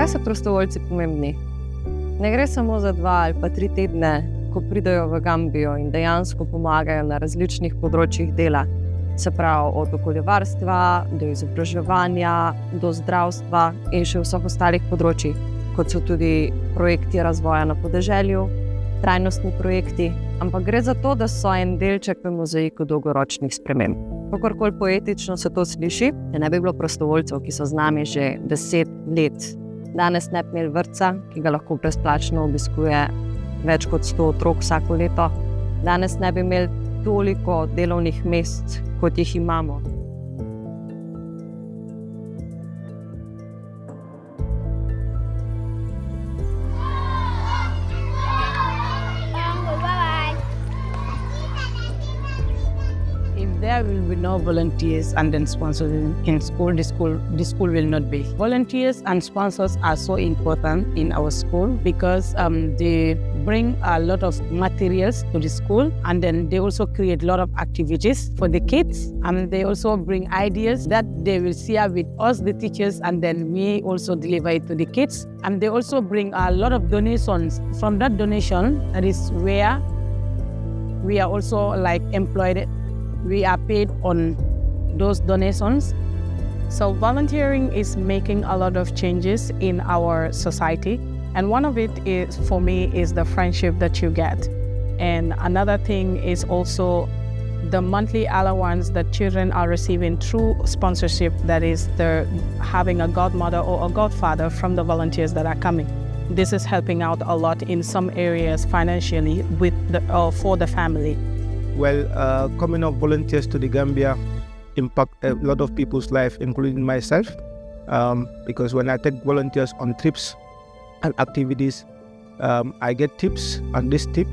Zakaj so prostovoljci pomembni? Ne gre samo za 2 ali pa 3 tedne, ko pridejo v Gambijo in dejansko pomagajo na različnih področjih dela. Se pravi, od okoljevarstva do izobraževanja, do zdravstva in še vseh ostalih področjih, kot so tudi projekti razvoja na podeželju, trajnostni projekti, ampak gre za to, da so en delček v mozaiku dolgoročnih sprememb. Kakorkoli poetično se to sliši, da ne bi bilo prostovoljcev, ki so z nami že 10 let. Danes ne bi imeli vrtca, ki ga lahko brezplačno obiskuje več kot 100 otrok vsako leto. Danes ne bi imeli toliko delovnih mest, kot jih imamo. There will be no volunteers and then sponsors in school. The school will not be. Volunteers and sponsors are so important in our school because they bring a lot of materials to the school, and then they also create a lot of activities for the kids, and they also bring ideas that they will share with us, the teachers, and then we also deliver it to the kids. And they also bring a lot of donations. From that donation, that is where we are also employed. We are paid on those donations. So volunteering is making a lot of changes in our society. And one of it is, for me, is the friendship that you get. And another thing is also the monthly allowance that children are receiving through sponsorship, that is having a godmother or a godfather from the volunteers that are coming. This is helping out a lot in some areas financially for the family. Well, coming of volunteers to the Gambia impact a lot of people's life, including myself, because when I take volunteers on trips and activities, I get tips, and this tip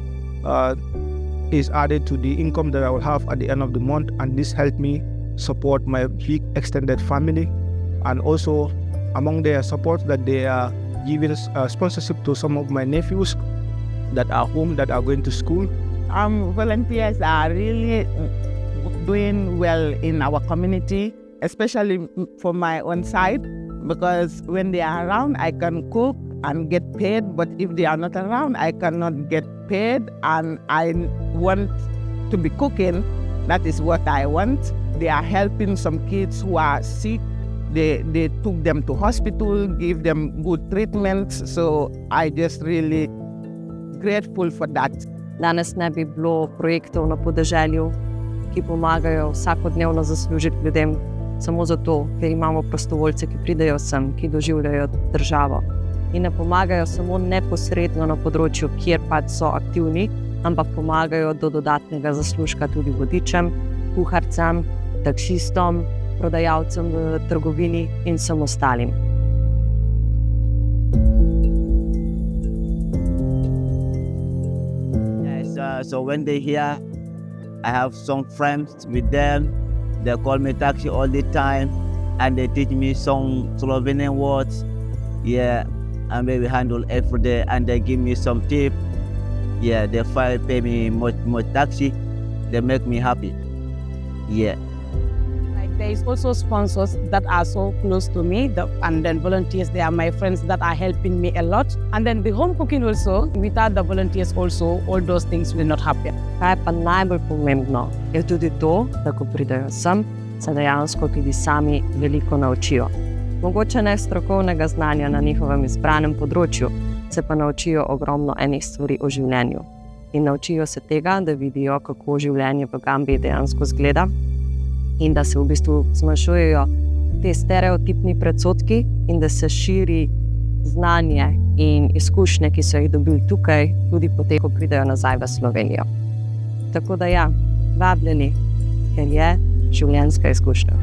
is added to the income that I will have at the end of the month, and this helped me support my big extended family, and also among their support that they are giving sponsorship to some of my nephews that are home, that are going to school. Volunteers are really doing well in our community, especially for my own side, because when they are around, I can cook and get paid, but if they are not around, I cannot get paid, and I want to be cooking. That is what I want. They are helping some kids who are sick. They took them to hospital, give them good treatment, so I just really grateful for that. Danes ne bi bilo projektov na podeželju, ki pomagajo vsakodnevno zaslužiti ljudem, samo zato, ker imamo prostovoljce, ki pridejo sem, ki doživljajo državo. In ne pomagajo samo neposredno na področju, kjer pač so aktivni, ampak pomagajo do dodatnega zaslužka tudi vodičem, kuharcem, taksistom, prodajalcem v trgovini in vsem ostalim. So when they hear, I have some friends with them. They call me taxi all the time, and they teach me some Slovenian words. Yeah, and we handle every day, and they give me some tip. Yeah, they pay me much taxi. They make me happy. Yeah. There is also sponsors that are so close to me, and then volunteers, they are my friends that are helping me a lot. And then the home cooking also, without the volunteers also, all those things will not happen. Kaj pa najbolj pomembno je tudi to, da ko pridejo sem, se dejansko tudi sami veliko naučijo. Mogoče ne strokovnega znanja na njihovem izbranem področju, se pa naučijo ogromno enih stvari o življenju. In naučijo se tega, da vidijo, kako življenje v Gambiji dejansko izgleda, in da se v bistvu zmanjšujejo te stereotipni predsodki in da se širi znanje in izkušnje, ki so jih dobili tukaj, tudi potem, ko pridejo nazaj v Slovenijo. Tako da ja, vabljeni, ker je življenjska izkušnja.